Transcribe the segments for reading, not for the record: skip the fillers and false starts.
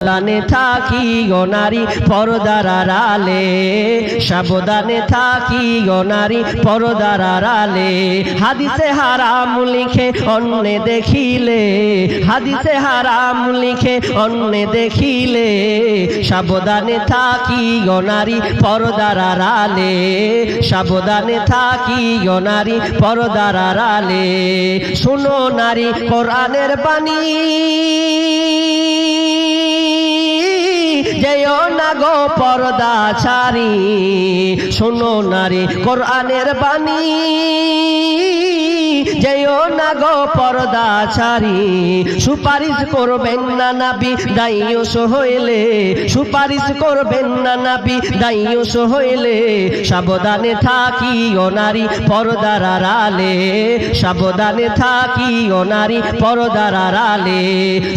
সাবধানে থাকি গো নারী পর্দার আড়ালে, সাবধানে থাকি গো নারী পর্দার আড়ালে। হাদিসে হারাম লিখে অন্যে দেখিলে, হাদিসে হারাম লিখে অন্যে দেখিলে, সাবধানে থাকি গো নারী পর্দার আড়ালে, সাবধানে থাকি গো নারী পর্দার আড়ালে। শোনো নারী কোরআনের বাণী, যেও না গো পর্দা ছাড়ি। শোনো নারী কোরআনের বাণী, যেও না গো পর্দা ছাড়ি। সুপারিশ করবেন না নবী দায়ুস হইলে, সুপারিশ করবেন না নবী দায়ুস হইলে। সাবধানে থাকি ও নারী পর্দার আড়ালে, সাবধানে থাকি ও নারী পর্দার আড়ালে।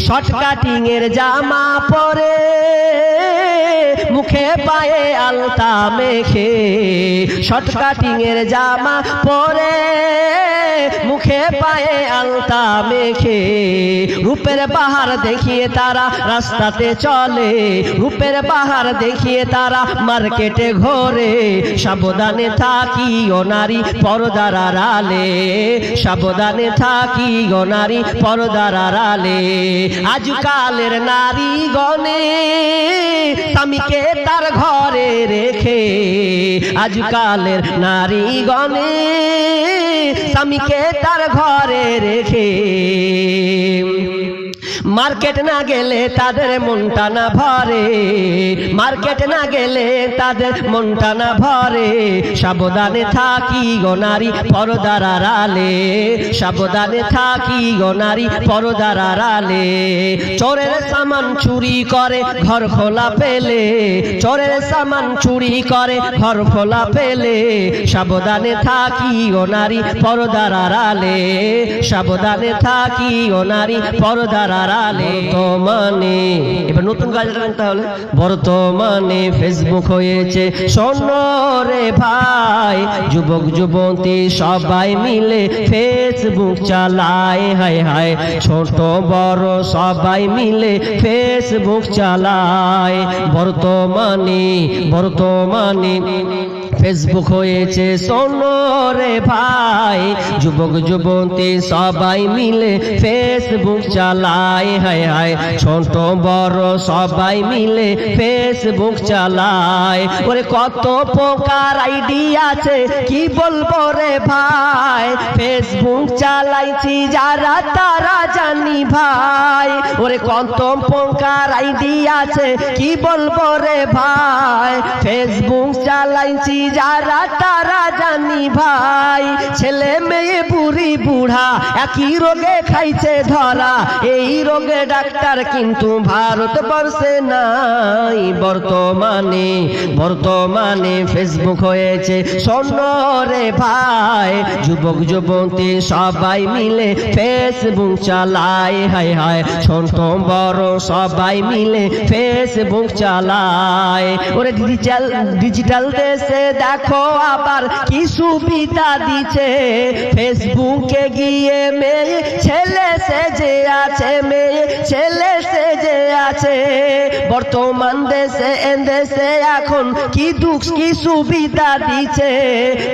শর্ট কাটিং এর জামা পরে, মুখে পায়ে আলতা মেখে, শর্ট কাটিং এর জামা পরে, মুখে পায়ে আলতা মেখে। রূপের বাহার দেখিয়ে তারা রাস্তাতে চলে, রূপের বাহার দেখিয়ে তারা মার্কেটে ঘোরে। সাবধানে থাকি ও নারী পর্দার আড়ালে, সাবধানে থাকি ও নারী পর্দার আড়ালে। আজকালের নারী গণে স্বামীকে তার ঘরে রেখে, আজকালের নারী গণে স্বামীকে তার ঘরে রেখে। মার্কেট না গেলে তাদের মনটা না ভরে, মার্কেট না গেলে তাদের মনটা না ভরে। সাবধানে থাকি গো নারী পর্দার আড়ালে, সাবধানে থাকি গো নারী পর্দার আড়ালে। চোরের সামান চুরি করে ঘর খোলা পেলে, চোরের সামান চুরি করে ঘর খোলা পেলে। সাবধানে থাকি গো নারী পর্দার আড়ালে, সাবধানে থাকি গো নারী পর্দার আড়ালে। বর্তমানে এবার নতুন কাজ তাহলে, বর্তমানে ফেসবুক হয়েছে শোনো রে ভাই, যুবক যুবতী সবাই মিলে ফেসবুক চালায়। হায় হায় ছোট বড় সবাই মিলে ফেসবুক চালায়। বর্তমানে বর্তমানে ফেসবুক হয়েছে শোনো রে ভাই, যুবক যুবতী সবাই মিলে ফেসবুক চালায়। হায় হায় ছোট বড় সবাই মিলে ফেসবুক চালায়। ওরে কত প্রকার আইডি আছে কি বলবো রে ভাই, ফেসবুক চালাইছি যারা তারা জানি ভাই। ওরে কত প্রকার আইডি আছে কি বলবো রে ভাই, ফেসবুক চালাইছি যারা তারা জানি ভাই। ছেলে মেয়ে বুড়ি বুড়া একই রোগে খাইছে ধরা, এই রোগে ডাক্তার কিন্তু ভারতবর্ষে নাই। বর্তমানে বর্তমানে ফেসবুক হয়েছে শোনো রে ভাই, যুবক যুবতী সবাই মিলে ফেসবুক চালায়। হায় হায় ছোট বড় সবাই মিলে ফেসবুক চালায়। ওরে ডিজিটাল ডিজিটাল দেশে দেখো আবার কি সুবিধা দিচ্ছে, ফেসবুকে গিয়ে মেয়ে ছেলে সেজে আছে, মেয়ে ছেলে সেজে আছে। বর্তমান দেশে দেশে এখন কি দুঃখ কি সুবিধা দিচ্ছে,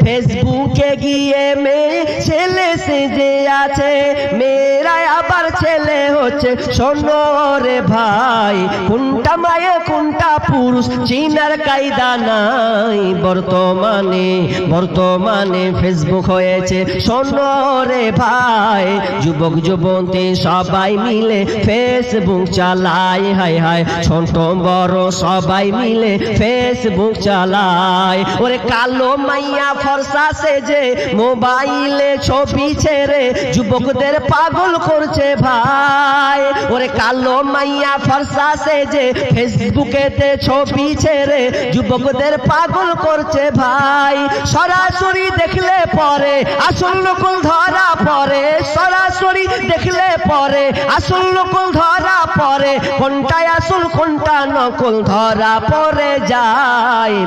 ফেসবুকে গিয়ে মেয়ে ছেলে সেজে আছে। মেয়েরা আবার ছেলে হচ্ছে শোনো রে ভাই, কোনটা মায়ে কোনটা পুরুষ চিনার কায়দা নাই। বর্তমানে বর্তমানে ফেসবুক হয়েছে শোনো রে ভাই, যুবক যুবতী সবাই মিলে ফেসবুক চালায়। হায় হায় ছোট বড় সবাই মিলে ফেসবুক চালায়। ওরে কালো মাইয়া ফর্সা সেজে মোবাইলে ছবি ছেড়ে যুবকদের পাগল করছে ভাই। ওরে কালো মাইয়া ফর্সা সেজে ফেসবুকেতে ছবি ছেড়ে যুবকদের পাগল করছে ভাই। সরাসরি দেখলে পরে আসল নকল ধরা পড়ে, সরাসরি দেখলে পরে আসল নকল ধরা পড়ে। কোনটাই আসল কোন কোনটা নকল ধরা পড়ে যায়।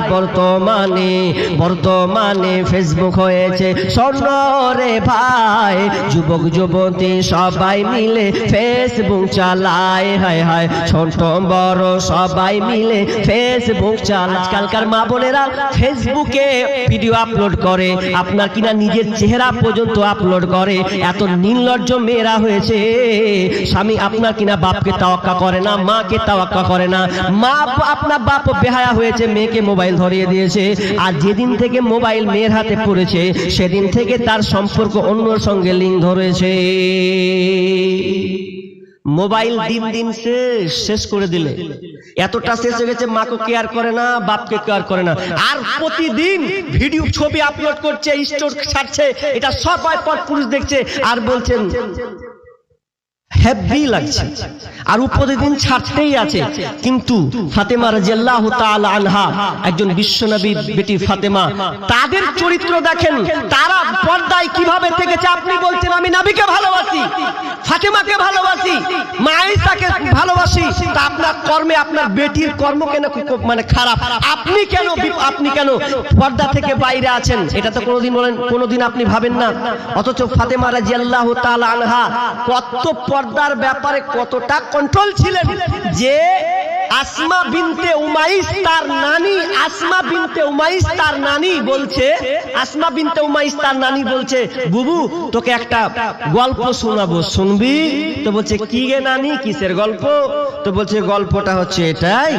বর্তমানে ফেসবুক হয়েছে স্বর্ণ রে ভাই, যুবক যুবতী সবাই মিলে ফেসবুক চালায়, হায় হায় ছোট বড় সবাই মিলে ফেসবুক চালায়। আজকালকার মা বোনেরা ফেসবুকে ভিডিও আপলোড করে, আপনার কিনা নিজের চেহারা পর্যন্ত আপলোড করে। এত নির্লজ্জ মেয়েরা হয়েছে, স্বামী আপনার কিনা বাপকে তাওয়াক্কা করে না, মাকে তাওয়াক্কা করে না। মা আপনার বাপ বেহায়া হয়েছে, মেয়েকে মোবাইল ধরিয়ে দিয়েছে। আর যেদিন থেকে মোবাইল মেয়ের হাতে পড়েছে সেদিন থেকে তার সম্পর্ক অন্যর সঙ্গে লিঙ্ক ধরেছে। মোবাইল দিন দিন শেষ করে দিলে, এতটা শেষ হয়ে গেছে, মাকে কেয়ার করে না, বাপকে কেয়ার করে না। আর প্রতিদিন ভিডিও ছবি আপলোড করছে, স্টোর ছাড়ছে, এটা সবাই পর পুরুষ দেখছে আর বলছেন হেভি লাগছে, আর প্রতিদিন ছাড়তেই আছে। কিন্তু ফাতেমা রাদিয়াল্লাহু তাআলা আনহা, একজন বিশ্বনবীর বেটি ফাতেমা, তাদের চরিত্র দেখেন, তারা পর্দায় কিভাবে থেকেছে। আপনি বলছেন আমি নবীকে ভালোবাসি, ফাতেমাকে ভালোবাসি, মা আয়েশাকে ভালোবাসি, তা আপনার কর্মে আপনার বেটির কর্ম কেন মানে খারাপ? আপনি কেন পর্দা থেকে বাইরে আছেন? এটা তো কোনোদিন আপনি ভাবেন না। অথচ ফাতেমা রাদিয়াল্লাহু তাআলা আনহা কত পর্দার ব্যাপারে কতটা কন্ট্রোল ছিলেন, যে আসমা বিনতে উমাইস তার নানি বলছে বুবু তোকে একটা গল্প শোনাবো, শুনবি? তো বলছে কি গে নানি, কিসের গল্প? তো বলছে গল্পটা হচ্ছে এটাই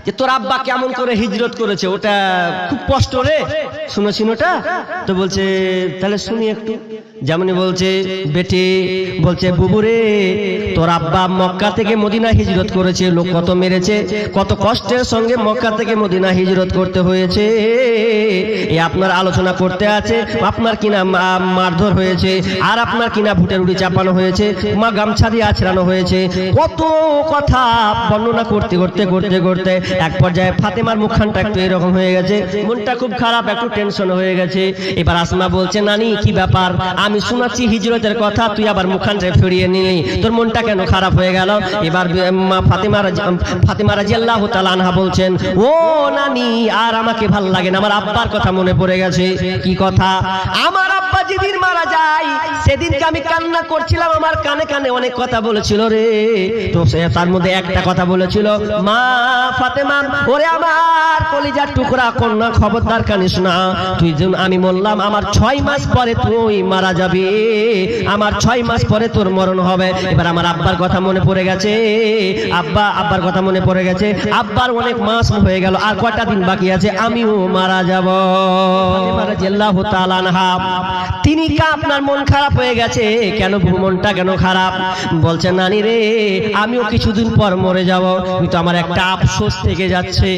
যে তোর আব্বা কেমন করে হিজরত করেছে, ওটা খুব কষ্ট রে, শুনেছিস ওটা? তো বলছে তাহলে শুনি একটু। যেমনি বলছে বেটি, বলছে বুবু রে, তোর আব্বা মক্কা থেকে মদিনা হিজরত করেছে, লোক কত মেরেছে, কত কষ্টের সঙ্গে মক্কা থেকে মদিনা হিজরত করতে হয়েছে। এই আপনার আলোচনা করতে আছে, আপনার কিনা মারধর হয়েছে, আর আপনার কিনা ভুটের উড়ি চাপানো হয়েছে, মা গামছা দিয়ে আছড়ানো হয়েছে, কত কথা বর্ণনা করতে করতে এক পর্যায়ে ফাতেমার মুখখানটা একটু এরকম হয়ে গেছে, মনটা খুব খারাপ, একটু টেনশন হয়ে গেছে। এবার আসমা বলছে নানি কি ব্যাপার, আমি শোনাচ্ছি হিজরতের কথা, তুই আবার মুখখানটা ফিরিয়ে নিলি, তোর মনটা কেন খারাপ হয়ে গেল? এবার ফাতেমা রাদিয়াল্লাহু তাআলা আনহা বলছেন ও নানি, আর আমাকে ভাল লাগে না, আমার আব্বার কথা মনে পড়ে গেছে। কি কথা? আমার আব্বা যেদিন মারা যায় সেদিনকে আমি কান্না করছিলাম, আমার কানে কানে অনেক কথা বলেছিল রে। তো তার মধ্যে একটা কথা বলেছিল, মা ফাতেমা, ওরে আমার কলিজার টুকরা কন্যা, খবরদার কানিস না, তুই যেন আমি বললাম আমার 6 মাস পরে তুই মারা যাবি, আমার 6 মাস পরে তোর মরণ হবে। এবার আমার আব্বার কথা মনে পড়ে গেছে, আব্বার কথা মনে পড়ে গেছে, আব্বার অনেক মাস হয়ে গেল, আর কয়টা দিন বাকি আছে, আমিও মারা যাব। ফাতেমা রাদিয়াল্লাহু তাআলা আনহা, তিনি কা আপনার মন খারাপ হয়ে গেছে কেন? মনটা কেন খারাপ? বলছে নানি রে, আমিও কিছুদিন পর মরে যাব, কিন্তু আমার একটা আফসোস থেকে যাচ্ছে।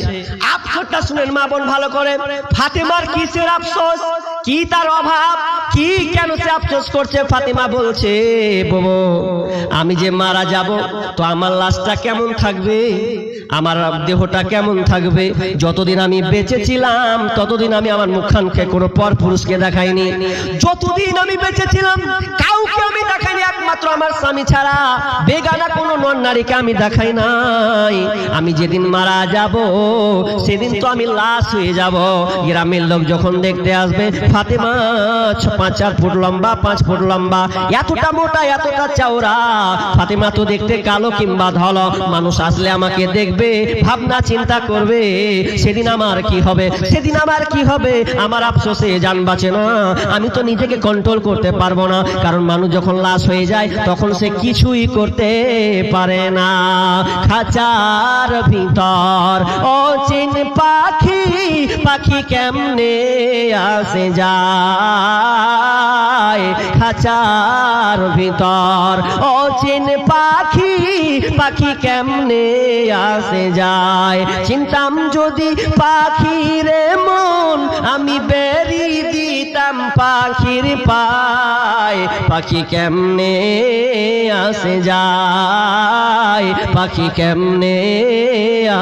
আফসোসটা শুনেন মা বোন ভালো করে, ফাতেমার কিসের আফসোস, কি তার অভাব, কি কেন সে আফসোস করছে? ফাতেমা বলছে বাবা, আমি যে মারা যাব তো আমার লাশটা কেমন থাকবে, আমার দেহটা কেমন থাকবে? যতদিন আমি বেঁচে ছিলাম ততদিন আমি আমার মুখখানকে কোনো পর পুরুষকে দেখাইনি, যতদিন আমি বেঁচে ছিলাম কাউকে আমি দেখাইনি, একমাত্র আমার স্বামী ছাড়া বেগানা কোনো নর নারীকে আমি দেখাই নাই। আমি যেদিন মারা যাব সেদিন তো আমি লাশ হয়ে যাব। গ্রামের লোক যখন দেখতে আসবে, ফাতেমা 4 ফুট লম্বা, 5 ফুট লম্বা, এতটা মোটা, এতটা চওড়া, ফাতেমা তো দেখতে কালো কিংবা ধলো, মানুষ আসলে আমাকে দেখবে, ভাবনা চিন্তা করবে, সেদিন আমার কি হবে, আমার আফসোসে জান বাঁচে না। আমি তো নিজেকে কন্ট্রোল করতে পারবো না, কারণ মানুষ যখন লাশ হয়ে যায় তখন সে কিছুই করতে পারে না। খাঁচার ভিতর অচিন পাখি কেমনে আসে যায়, খাঁচার ভিতর অচিন পাখি কেমনে আসে যায়। চিন্তাম যদি পাখিরে মন আমি বেরি দিতাম দিলাম পাখির পায়, পাখি কেমনে আসে যায়, পাখি কেমনে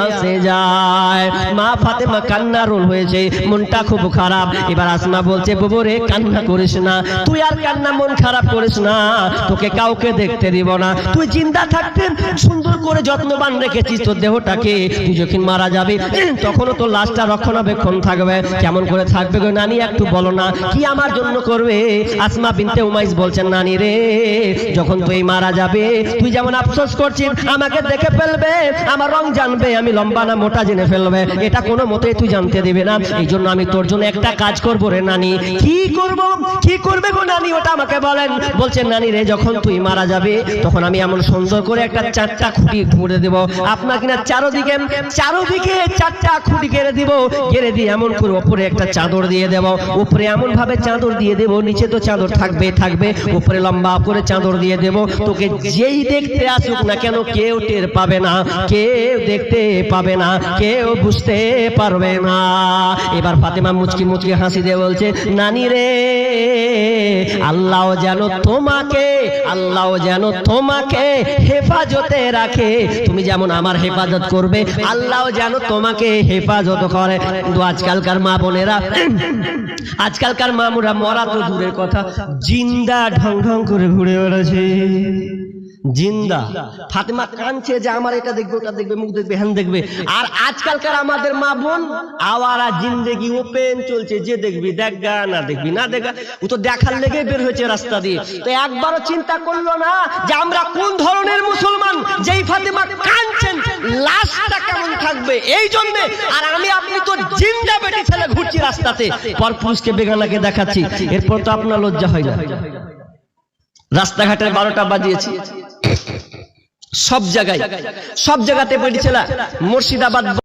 আসে যায়। মা ফাতেমা কান্না রোল হয়েছে, মনটা খুব খারাপ। এবার আসমা বলছে, বাবু রে কান্না করিস না, তুই আর কান্না মন খারাপ করিস না, তোকে কাউকে দেখতে দিব না। তুই জিন্দা থাকতেন সুন্দর করে যত্নবান রেখেছিস তোর দেহটাকে, তুই যখন মারা যাবি তখনও তোর লাশটা রক্ষণাবেক্ষণ থাকবে। কেমন করে থাকবে গো নানি, একটু বলো না, কি আমার জন্য করবে? আসমা বিনতে উমাইস বলছেন, নানি রে যখন তুই মারা যাবে তুই যেমন আফসোস করছিস আমাকে দেখে ফেলবে, আমার রং জানবে, আমি লম্বা না মোটা জেনে ফেলবে, এটা কোনো মতেই তুই জানতে দিবে না। এই জন্য আমি তোর জন্য একটা কাজ করবো রে নানি। কি করব? কি করবে গো নানি, ওটা আমাকে বলেন। বলছেন, নানি রে যখন তুই মারা যাবে তখন আমি এমন সুন্দর করে একটা 4টা খুঁটি করে দেব আপনার কিনা চারোদিকে চারোদিকে 4টা খুঁটি গেড়ে দিব, গেড়ে দিয়ে এমন করে উপরে একটা চাদর দিয়ে দেব, উপরে এমন ভাবে চাদর দিয়ে দেব, নিচে তো চাদর থাকবে থাকবে, উপরে লম্বা করে চাদর দিয়ে দেব, তোকে যেই দেখতে আসুক না কেন কেউ টের পাবে না, কেউ দেখতে পাবে না, কেউ বুঝতে পারবে না। এবার ফাতেমা মুচকি মুচকি হাসি দিয়ে বলছে, নানি রে আল্লাহ যেন তোমাকে, আল্লাহ যেন তোমাকে হেফাজতে রাখে, তুমি যেমন আমার হেফাজত করবে আল্লাহ যেন তোমাকে হেফাজত করে। কিন্তু আজকালকার মা বোনেরা, আজকালকার মামুরা মরা তো দূরের কথা, জিন্দা ঢং ঢং করে ঘুরে বেড়াচ্ছে, জিন্দা। ফাতেমা কাঁদছে যে আমার এটা দেখবে ওটা দেখবে, মুখ দেখবে হ্যান দেখবে। আর আজকালকার আমাদের মা বোন আওয়ারা জিন্দেগি ওপেন চলছে, যে দেখবি দেখা, না দেখবি না দেখা, ও তো দেখার লেগে বের হয়েছে রাস্তা দিয়ে। তো একবারও চিন্তা করলো না যে আমরা কোন ধরনের মুসলমান, যেই ফাতেমা কাঁদছেন লাশটা কেমন থাকবে এই জন্য। আর আমি আপনি তো জিন্দা বেটি ছেলে ঘুরছি রাস্তাতে, পরপুরুষকে বেগানাকে দেখাচ্ছি, এরপর তো আপনার লজ্জা হয় না? রাস্তাঘাটের 12টা বাজিয়েছি, সব জায়গায় সব জায়গাতে বেটি ছেলে, মুর্শিদাবাদ